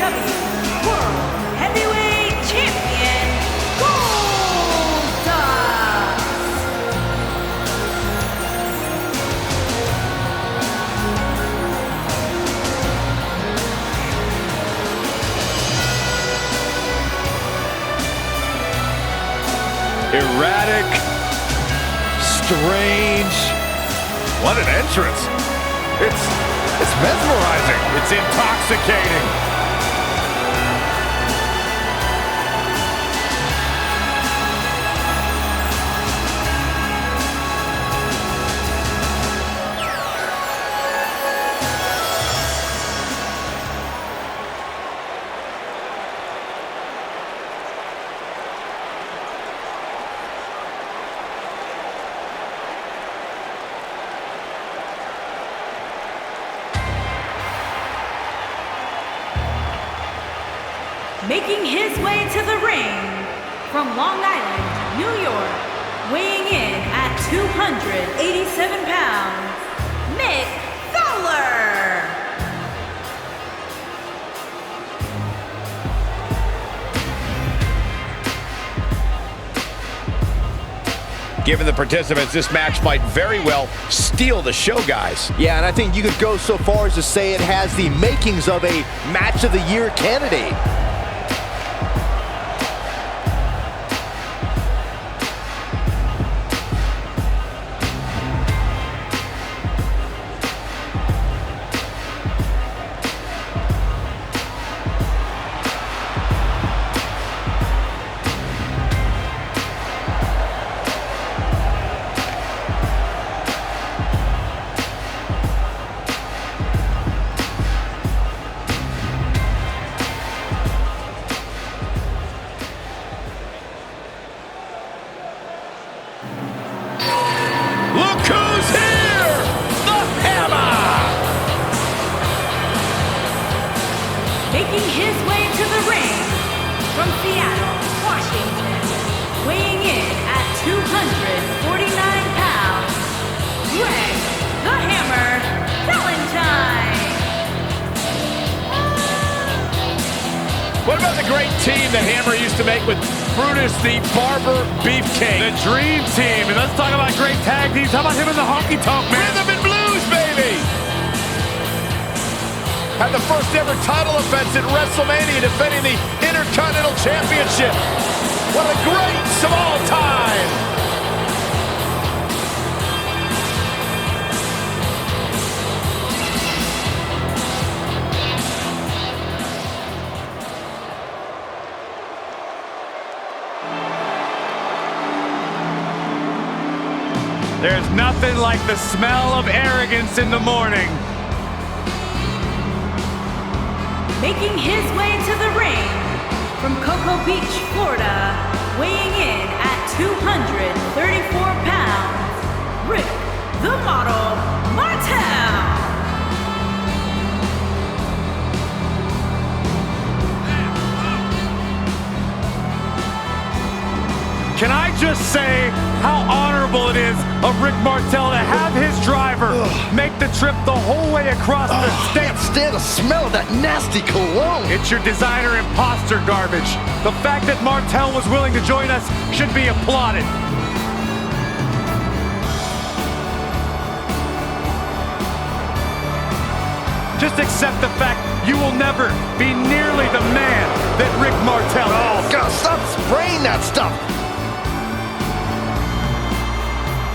WWE World Heavyweight Champion, Goldust. Erratic, strange. What an entrance. It's mesmerizing. It's intoxicating. Making his way to the ring from Long Island, New York, weighing in at 287 pounds, Mick Fowler. Given the participants, this match might very well steal the show, guys. Yeah, and I think you could go so far as to say it has the makings of a Match of the Year candidate. Making his way to the ring from Seattle, Washington, weighing in at 249 pounds, Greg the Hammer Valentine. What about the great team the Hammer used to make with Brutus the Barber Beefcake? The dream team. And let's talk about great tag teams. How about him and the honky tonk man? Rhythm and blues, baby! Had the first ever title offense at WrestleMania, defending the Intercontinental Championship. One of the greats of all time. There's nothing like the smell of arrogance in the morning. Making his way to the ring from Cocoa Beach, Florida, weighing in at 234 pounds, Rick the Model Martel. Can I just say how honorable it is of Rick Martel to have his driver make the trip the whole way across the state? I can't stand the smell of that nasty cologne. It's your designer imposter garbage. The fact that Martel was willing to join us should be applauded. Just accept the fact you will never be nearly the man that Rick Martel is. Oh, God, stop spraying that stuff.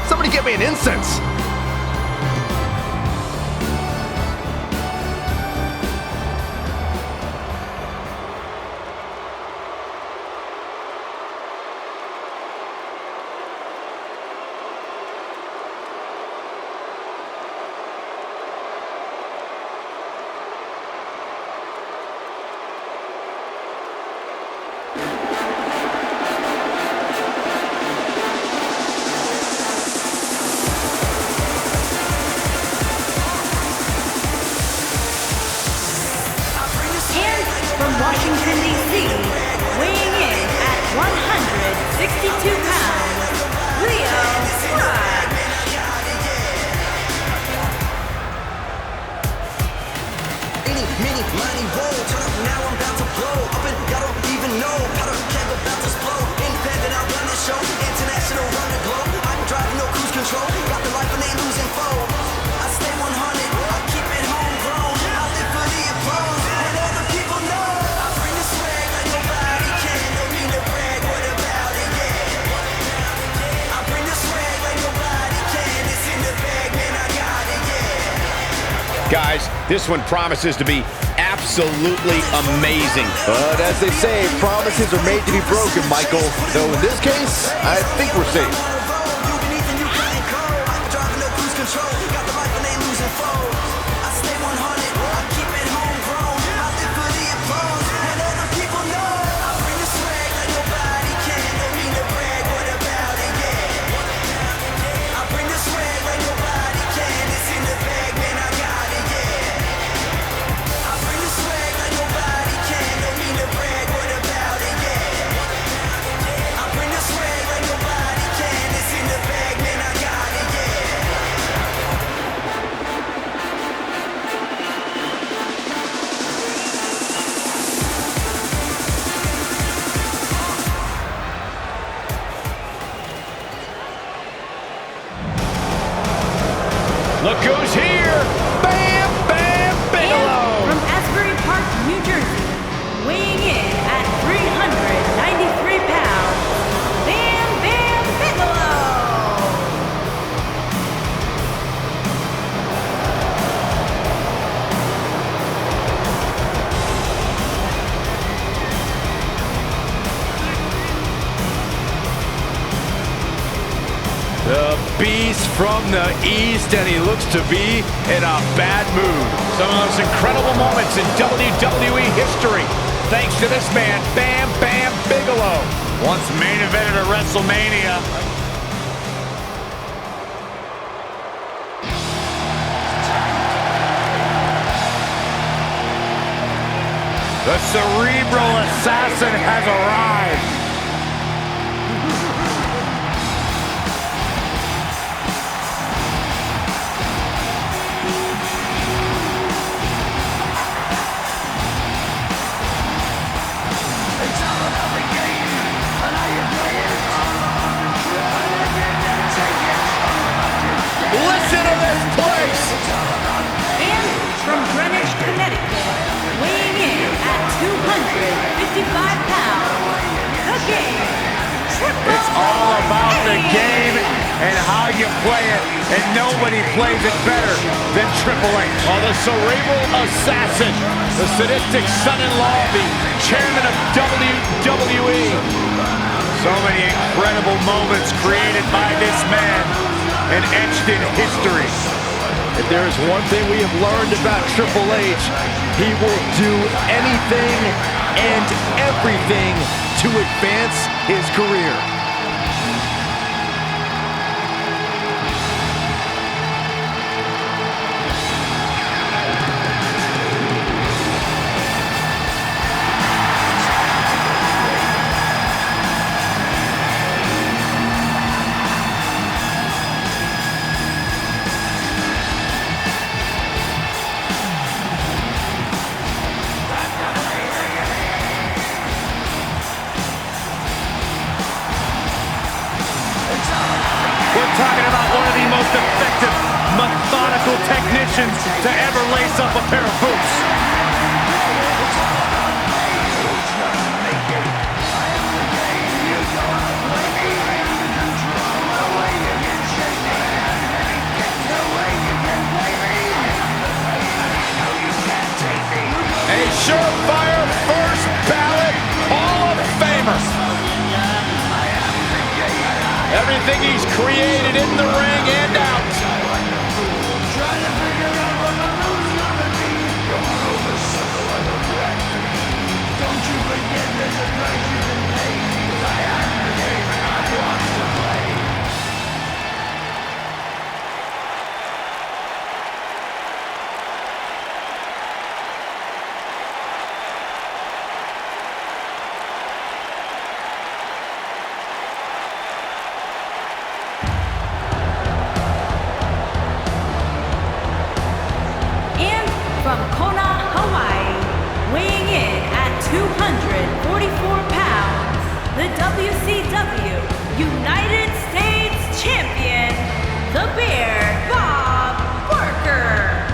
Somebody get me an incense. Guys, this one promises to be absolutely amazing. But as they say, promises are made to be broken, Michael. Though in this case, I think we're safe. Look who's here! Bam, bam, Bigelow! From Asbury Park, New Jersey, weighing in at 393 pounds, Bam Bam Bigelow! The beast from the east, and he looks to be in a bad mood. Some of the most incredible moments in WWE history, thanks to this man, Bam Bam Bigelow. Once main evented at WrestleMania. The cerebral assassin has arrived. Listen to this place! And from Greenwich, Connecticut, weighing in at 255 pounds, the game, It's all about the game and how you play it, and nobody plays it better than Triple H. Oh, the cerebral assassin, the sadistic son-in-law, the chairman of WWE. So many incredible moments created by this man and etched in history. If there is one thing we have learned about Triple H, he will do anything and everything to advance his career. We're talking about one of the most effective, methodical technicians to ever lace up a pair of boots. A surefire first ballot Hall of Famer. Everything he's created in the ring and out. from Kona, Hawaii, weighing in at 244 pounds, the WCW United States Champion, the Bear, Bob Barker.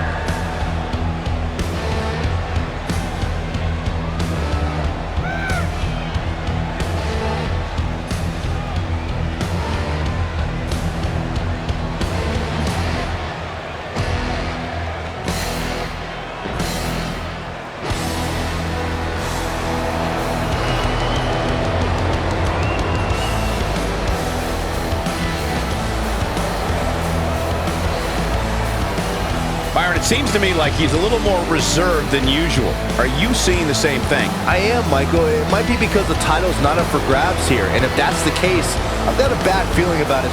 Byron, it seems to me like he's a little more reserved than usual. Are you seeing the same thing? I am, Michael. It might be because the title's not up for grabs here, and if that's the case, I've got a bad feeling about it.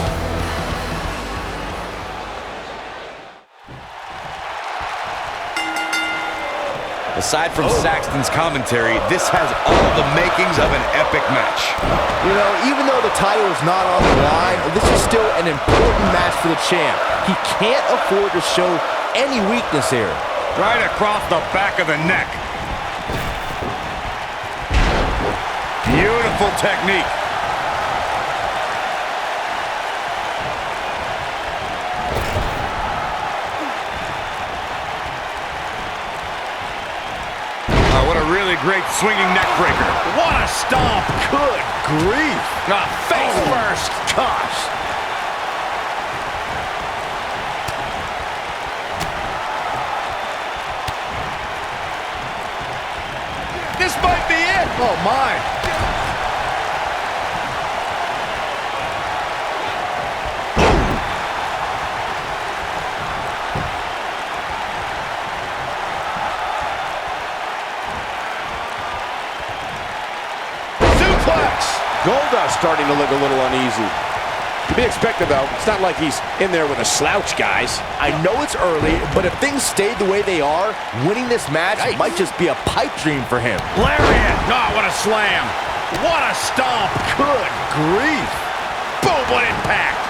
Aside from Saxton's commentary, this has all the makings of an epic match. You know, even though the title is not on the line, this is still an important match for the champ. He can't afford to show any weakness here. Right across the back of the neck. Beautiful technique. What a really great swinging neck breaker. What a stomp! Good grief. Face first! Gosh. This might be it! Oh, my. Goldust starting to look a little uneasy. To be expected, though. It's not like he's in there with a slouch, guys. I know it's early, but if things stayed the way they are, winning this match might just be a pipe dream for him. Lariat! Oh, what a slam! What a stomp! Good grief! Boom, what impact!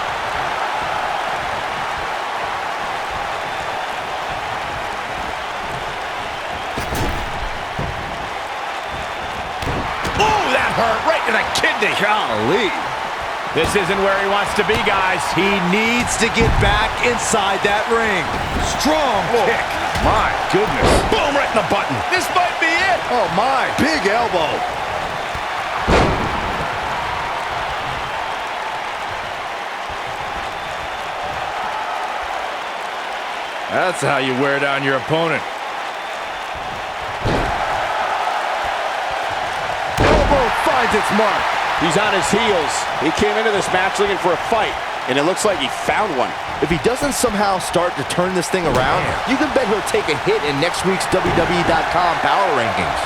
Oh, that hurt right to the kidney. Golly. This isn't where he wants to be, guys. He needs to get back inside that ring. Strong kick. My goodness. Boom, right in the button. This might be it. Oh, my. Big elbow. That's how you wear down your opponent. Elbow finds its mark. He's on his heels. He came into this match looking for a fight, and it looks like he found one. If he doesn't somehow start to turn this thing around, you can bet he'll take a hit in next week's WWE.com Power Rankings.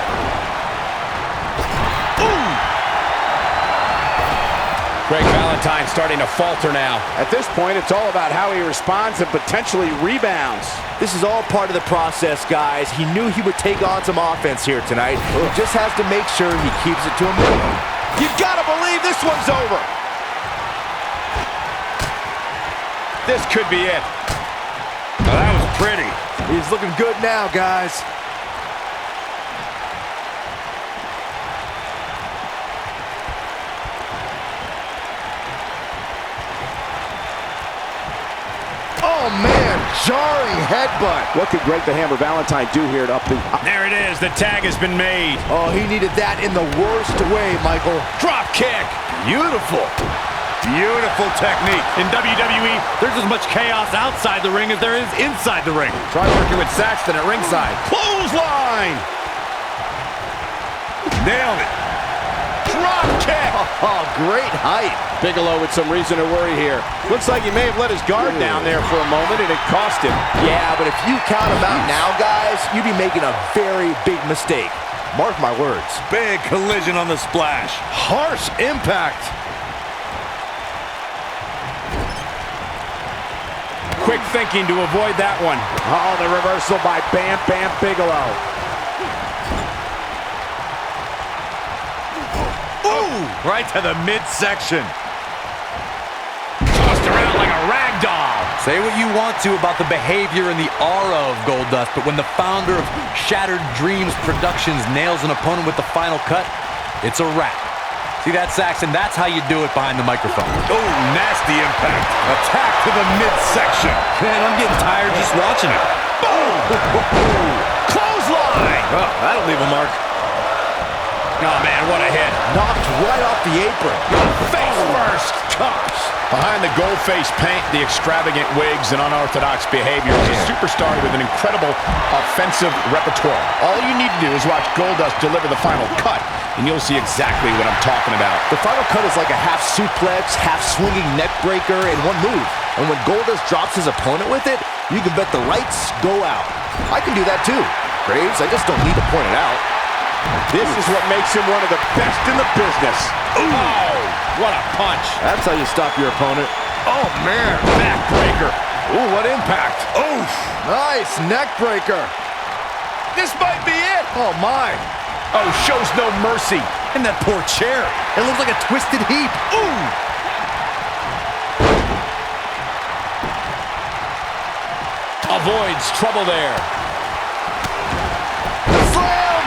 Greg Valentine starting to falter now. At this point, it's all about how he responds and potentially rebounds. This is all part of the process, guys. He knew he would take on some offense here tonight. He just has to make sure he keeps it to a minimum. You gotta believe this one's over. This could be it. Now that was pretty. He's looking good now, guys. Oh, man, jarring headbutt. What could Greg the Hammer Valentine do here to up the... There it is, the tag has been made. Oh, he needed that in the worst way, Michael. Drop kick. Beautiful. Beautiful technique. In WWE, there's as much chaos outside the ring as there is inside the ring. Try working with Saxton at ringside. Clothesline. Nailed it. Drop kick. Oh, great height. Bigelow with some reason to worry here. Looks like he may have let his guard down there for a moment, and it cost him. Yeah, but if you count him out now, guys, you'd be making a very big mistake. Mark my words. Big collision on the splash. Harsh impact. Quick thinking to avoid that one. Oh, the reversal by Bam Bam Bigelow. Ooh, right to the midsection. Tossed around like a rag doll. Say what you want to about the behavior and the aura of Goldust, but when the founder of Shattered Dreams Productions nails an opponent with the final cut, it's a wrap. See that, Saxton? That's how you do it behind the microphone. Oh, nasty impact. Attack to the midsection. Man, I'm getting tired just watching it. Boom! Clothesline! Oh, that'll leave a mark. Oh, man, what a hit. Knocked right off the apron. Face first. Gosh. Behind the gold face paint, the extravagant wigs, and unorthodox behavior is a superstar with an incredible offensive repertoire. All you need to do is watch Goldust deliver the final cut, and you'll see exactly what I'm talking about. The final cut is like a half suplex, half swinging neck breaker in one move. And when Goldust drops his opponent with it, you can bet the lights go out. I can do that too, Graves. I just don't need to point it out. This is what makes him one of the best in the business. Ooh. Oh, what a punch. That's how you stop your opponent. Oh, man. Backbreaker. Ooh, what impact. Oof. Nice neck breaker. This might be it. Oh, my. Oh, shows no mercy. And that poor chair. It looks like a twisted heap. Ooh. Avoids trouble there. Slam!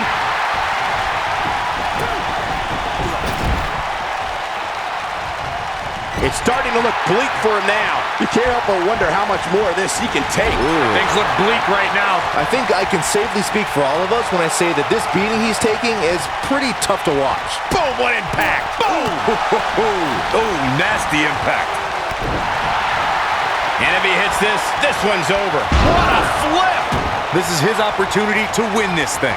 It's starting to look bleak for him now. You can't help but wonder how much more of this he can take. Ooh. Things look bleak right now. I think I can safely speak for all of us when I say that this beating he's taking is pretty tough to watch. Boom, what impact. Boom. Oh, nasty impact. And if he hits this, this one's over. What a flip. This is his opportunity to win this thing.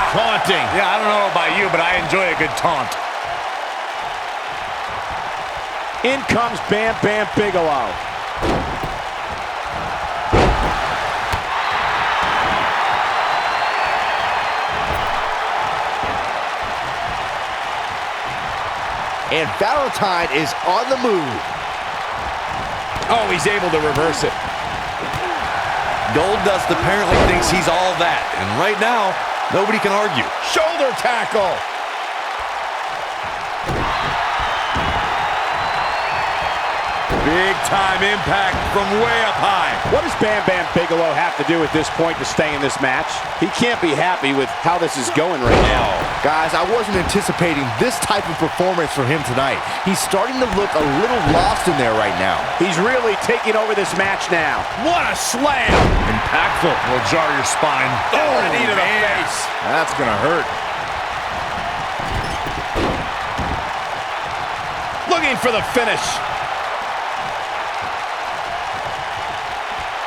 Taunting. Yeah, I don't know about you, but I enjoy a good taunt. In comes Bam Bam Bigelow. And Valentine is on the move. Oh, he's able to reverse it. Goldust apparently thinks he's all that, and right now, nobody can argue. Shoulder tackle. Big time impact from way up high. What does Bam Bam Bigelow have to do at this point to stay in this match? He can't be happy with how this is going right now. Guys, I wasn't anticipating this type of performance from him tonight. He's starting to look a little lost in there right now. He's really taking over this match now. What a slam! Impactful. Will jar your spine. Oh, knee to the face. That's gonna hurt. Looking for the finish.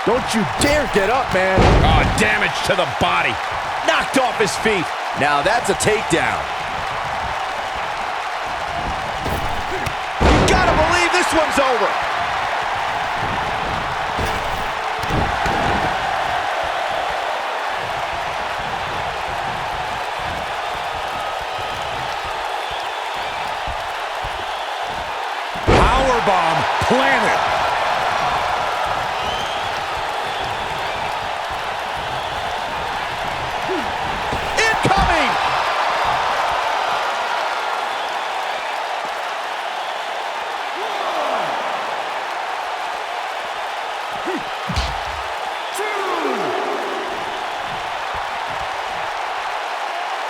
Don't you dare get up, man. Oh, damage to the body. Knocked off his feet. Now that's a takedown. You gotta believe this one's over. Powerbomb planted.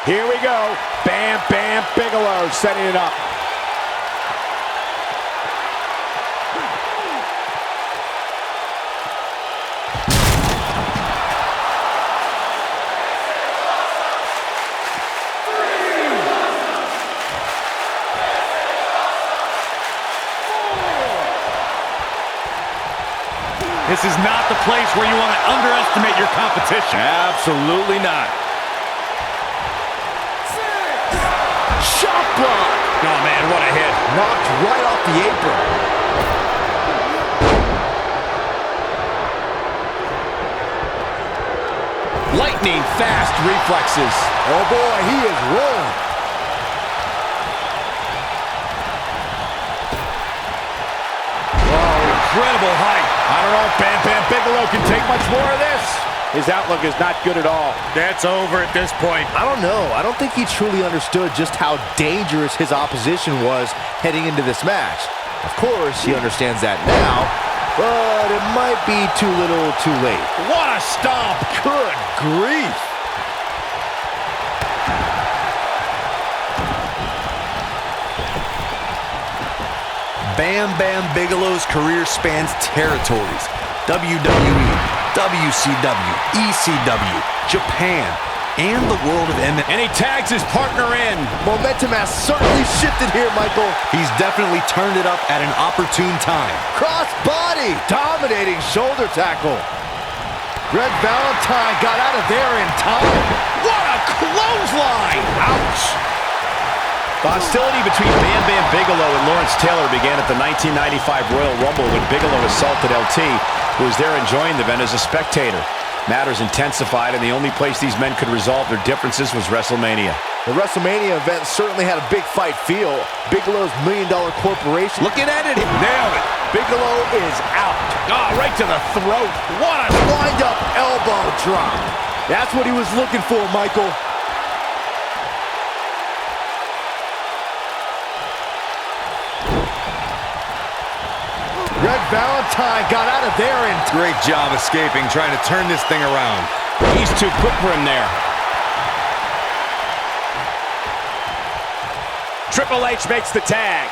Here we go. Bam Bam Bigelow setting it up. This is not the place where you want to underestimate your competition. Absolutely not. Shot block. Oh, man, what a hit. Knocked right off the apron. Lightning fast reflexes. Oh, boy, he is rolling. Incredible height. I don't know if Bam Bam Bigelow can take much more of this. His outlook is not good at all. That's over at this point. I don't know. I don't think he truly understood just how dangerous his opposition was heading into this match. Of course, he understands that now, but it might be too little too late. What a stomp. Good grief. Bam Bam Bigelow's career spans territories. WWE, WCW, ECW, Japan, and the world of MMA. And he tags his partner in. Momentum has certainly shifted here, Michael. He's definitely turned it up at an opportune time. Cross body, dominating shoulder tackle. Red Valentine got out of there in time. What a clothesline. Ouch. The hostility between Bam Bam Bigelow and Lawrence Taylor began at the 1995 Royal Rumble when Bigelow assaulted LT, who was there enjoying the event as a spectator. Matters intensified, and the only place these men could resolve their differences was WrestleMania. The WrestleMania event certainly had a big fight feel. Bigelow's $1 million corporation. Looking at it, he nailed it. Bigelow is out. Oh, right to the throat. What a Wind-up elbow drop. That's what he was looking for, Michael. Red Valentine got out of there and... Great job escaping, trying to turn this thing around. He's too quick for him there. Triple H makes the tag.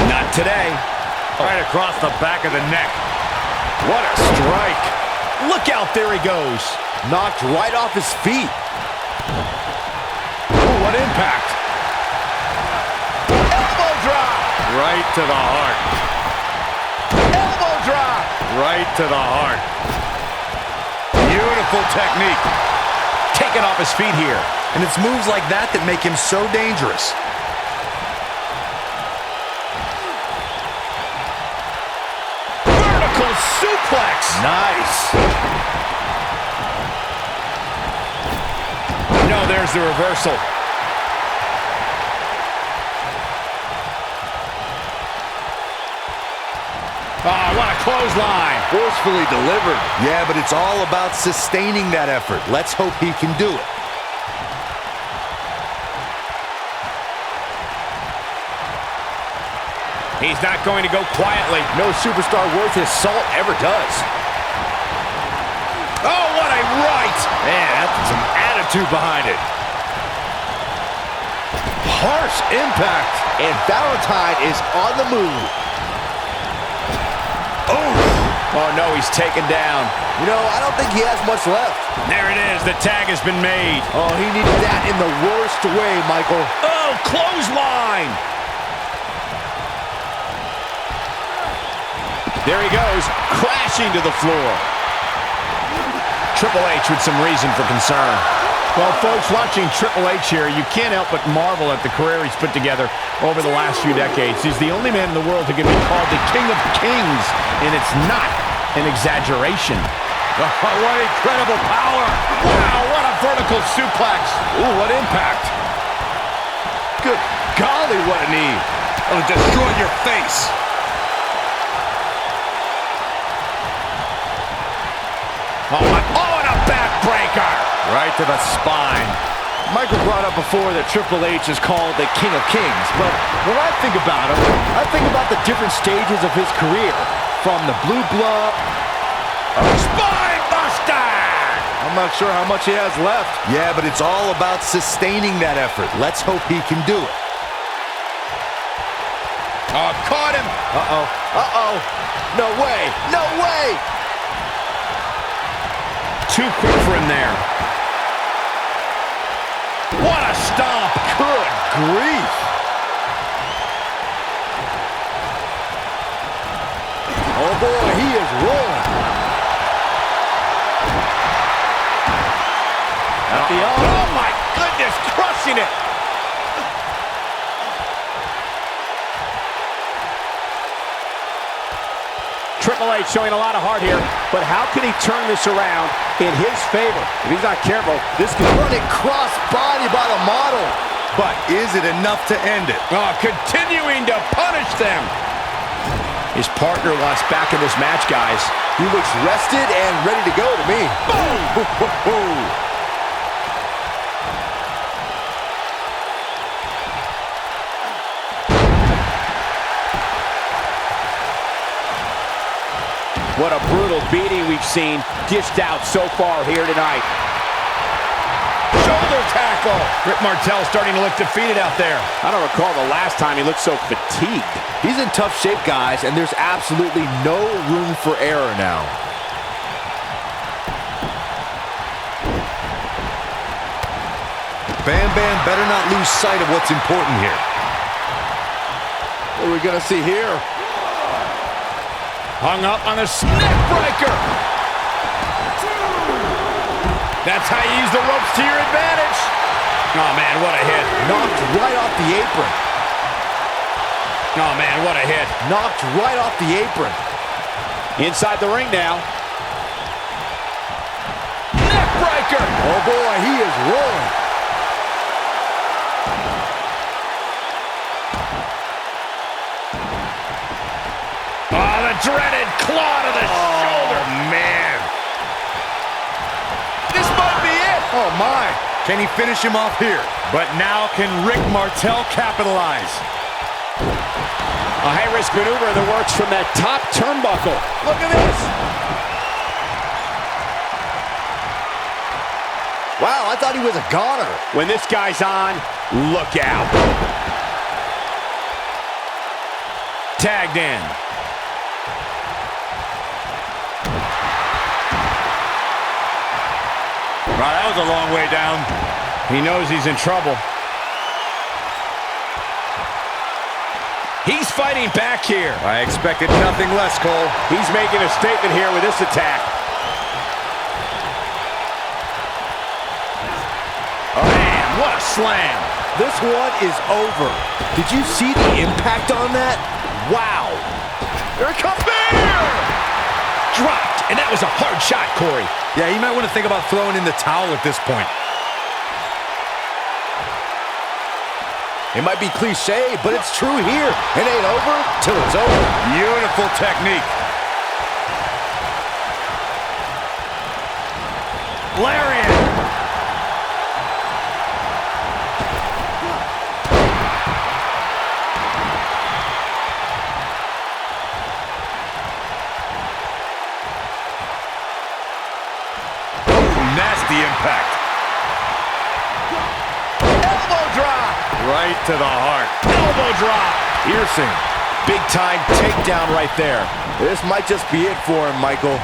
Not today. Right across the back of the neck. What a strike. Look out, there he goes. knocked right off his feet. Ooh, what impact. Elbow drop. Right to the heart. Elbow drop. Right to the heart. Beautiful technique. Taken off his feet here. And it's moves like that that make him so dangerous. Vertical suplex. Nice. No, there's the reversal. Oh, what a clothesline. Forcefully delivered. Yeah, but it's all about sustaining that effort. Let's hope he can do it. He's not going to go quietly. No superstar worth his salt ever does. Oh, what a right. Man, that's some attitude behind it. Harsh impact. And Valentine is on the move. Oh, no, he's taken down. You know, I don't think he has much left. There it is. The tag has been made. Oh, he needed that in the worst way, Michael. Oh, clothesline. There he goes, crashing to the floor. Triple H with some reason for concern. Well, folks, watching Triple H here, you can't help but marvel at the career he's put together over the last few decades. He's the only man in the world who can be called the King of Kings, and it's not an exaggeration. Oh, what incredible power. Wow, what a vertical suplex. Ooh, what impact. Good golly, what a knee. It'll destroy your face. Oh, and a backbreaker. Right to the spine. Michael brought up before that Triple H is called the King of Kings, but when I think about him, I think about the different stages of his career. From the blue blood... Spine buster! I'm not sure how much he has left. Yeah, but it's all about sustaining that effort. Let's hope he can do it. Oh, caught him. Uh-oh. Uh-oh. No way. No way. Too quick for him there. What a stomp. Good grief. Oh, boy, he is rolling. At the elbow. Oh, my goodness, crushing it. Triple H showing a lot of heart here, but how can he turn this around in his favor? If he's not careful, this could Run it cross body by the model. But is it enough to end it? Oh, continuing to punish them. His partner wants back in this match, guys. He looks rested and ready to go to me. Boom! What a brutal beating we've seen dished out so far here tonight. Shoulder tackle. Rick Martel starting to look defeated out there. I don't recall the last time he looked so fatigued. He's in tough shape, guys, and there's absolutely no room for error now. Bam Bam better not lose sight of what's important here. What are we going to see here? Hung up on a neck breaker. how you use the ropes to your advantage. Oh, man, what a hit. Knocked right off the apron. Oh, man, what a hit. Knocked right off the apron. Inside the ring now. Neckbreaker. Oh, boy, he is rolling. Oh, the dreaded claw to the shoulder. Man. This might be it. Oh, my. Can he finish him off here? But now can Rick Martel capitalize? A high-risk maneuver in the works from that top turnbuckle. Look at this. Wow, I thought he was a goner. When this guy's on, look out. Tagged in. Wow, that was a long way down. He knows he's in trouble. He's fighting back here. I expected nothing less, Cole. He's making a statement here with this attack. Oh, man, what a slam. This one is over. Did you see the impact on that? Wow. Here it comes. There! Dropped, and that was a hard shot, Corey. Yeah, you might want to think about throwing in the towel at this point. It might be cliche, but it's true here. It ain't over till it's over. Beautiful technique. Lariat. Nasty impact. Elbow drop. Right to the heart. Elbow drop. Piercing. Big time takedown right there. This might just be it for him, Michael.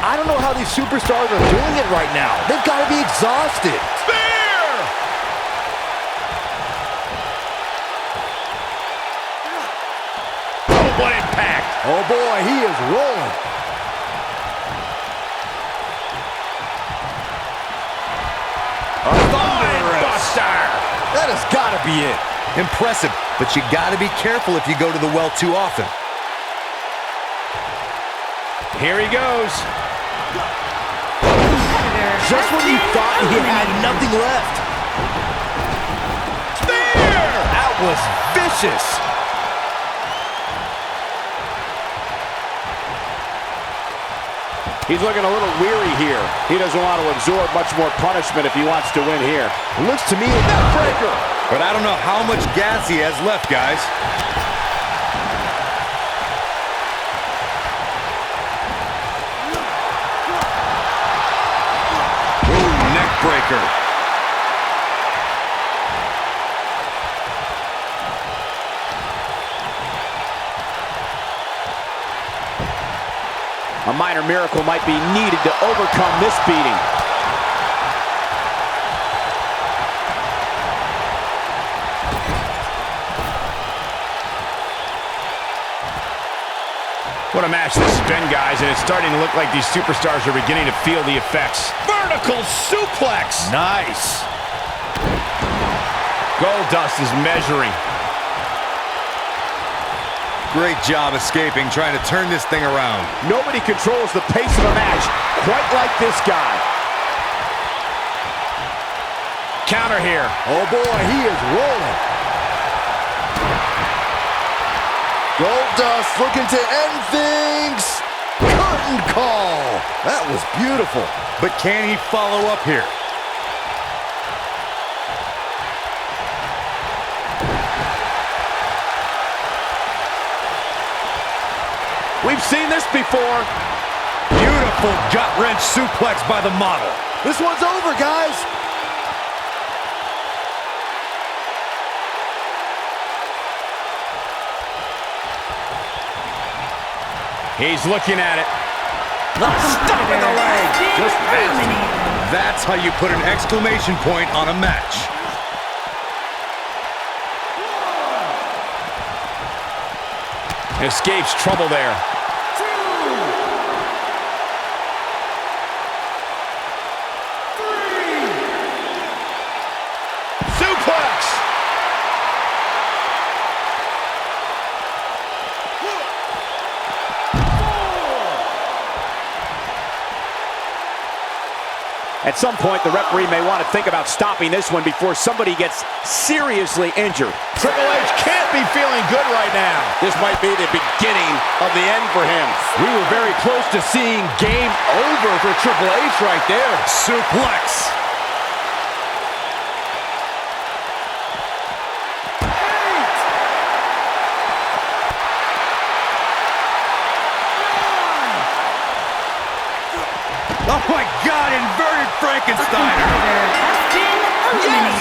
I don't know how these superstars are doing it right now. They've got to be exhausted. What impact. Oh boy, he is rolling. A buster. That has got to be it. Impressive, but you got to be careful if you go to the well too often. Here he goes. Just when you thought he had nothing left. There. That was vicious. He's looking a little weary here. He doesn't want to absorb much more punishment if he wants to win here. Looks to me like that breaker. But I don't know how much gas he has left, guys. Ooh, neck breaker. A minor miracle might be needed to overcome this beating. What a match this has been, guys, and it's starting to look like these superstars are beginning to feel the effects. Vertical suplex. Nice. Goldust is measuring. Great job escaping, trying to turn this thing around. Nobody controls the pace of a match quite like this guy. Counter here. Oh boy, he is rolling. Goldust looking to end things. Curtain call. That was beautiful. But can he follow up here? We've seen this before. Beautiful gut-wrench suplex by the model. This one's over, guys. He's looking at it. Stop in the leg. Just That's how you put an exclamation point on a match. Escapes trouble there. At some point, the referee may want to think about stopping this one before somebody gets seriously injured. Triple H can't be feeling good right now. This might be the beginning of the end for him. We were very close to seeing game over for Triple H right there. Suplex. Oh my God, inverted Frankensteiner. Yes!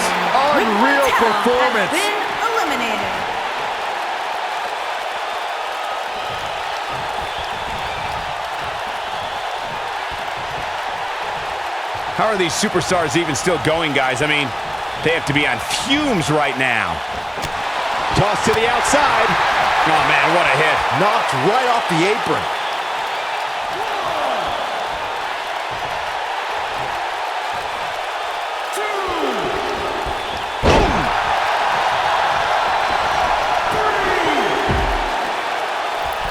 Unreal performance. Has been eliminated. How are these superstars even still going, guys? I mean, they have to be on fumes right now. Toss to the outside. Oh man, what a hit. Knocked right off the apron.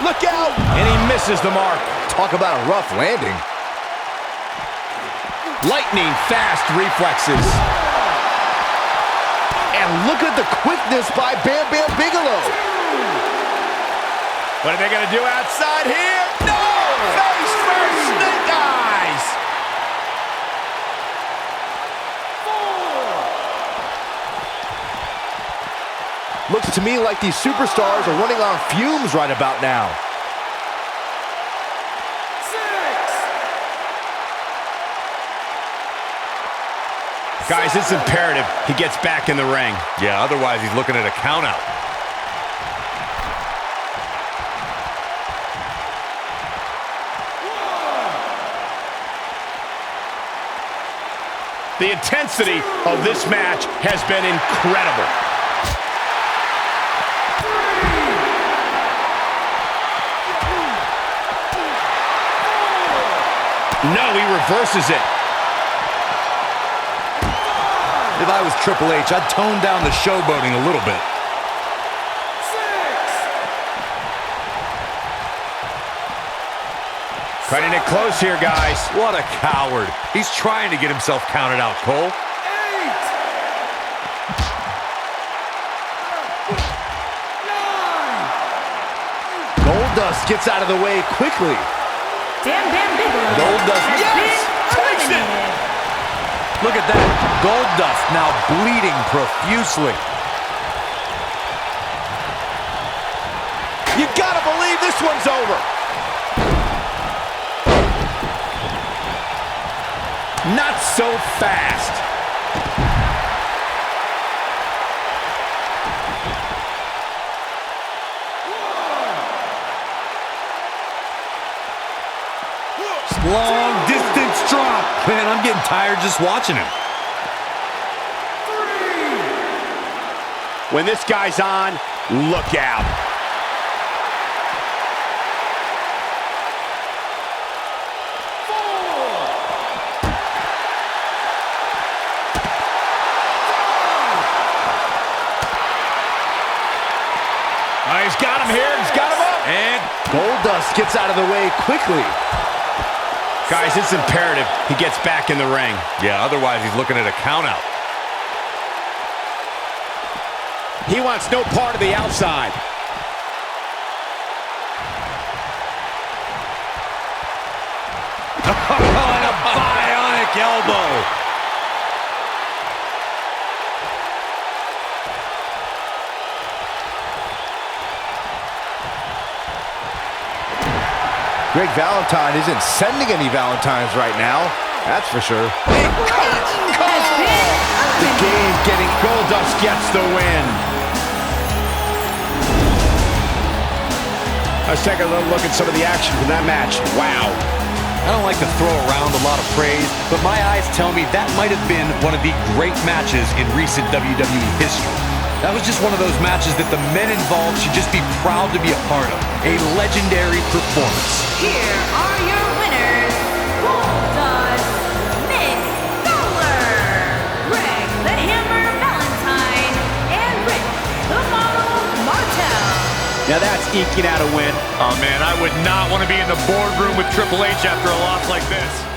Look out! And he misses the mark. Talk about a rough landing. Lightning fast reflexes. And look at the quickness by Bam Bam Bigelow. What are they going to do outside here? No! Face first, snake eyes! Looks to me like these superstars are running on fumes right about now. Guys, it's imperative he gets back in the ring. Yeah, otherwise he's looking at a count out. The intensity of this match has been incredible. No, he reverses it. If I was Triple H, I'd tone down the showboating a little bit. Cutting it close here, guys. What a coward. He's trying to get himself counted out, Cole. Goldust gets out of the way quickly. Bam Bam Bigelow Goldust, has yes! been Takes it! eliminated. Look at that. Goldust now bleeding profusely. You gotta believe this one's over. Not so fast. Long distance drop. Man, I'm getting tired just watching him. When this guy's on, look out. Oh, he's got him here. He's got him up. And Goldust gets out of the way quickly. Guys, it's imperative he gets back in the ring. yeah, otherwise he's looking at a count out. He wants no part of the outside. And a bionic elbow. Greg Valentine isn't sending any Valentines right now. That's for sure. The game getting Goldust gets the win. Let's take a little look at some of the action from that match. Wow. I don't like to throw around a lot of praise, but my eyes tell me that might have been one of the great matches in recent WWE history. That was just one of those matches that the men involved should just be proud to be a part of. A legendary performance. Here are your winners, Goldust, Mick, Greg the Hammer Valentine, and Rick the Model Martel. Now that's eking out a win. Oh man, I would not want to be in the boardroom with Triple H after a loss like this.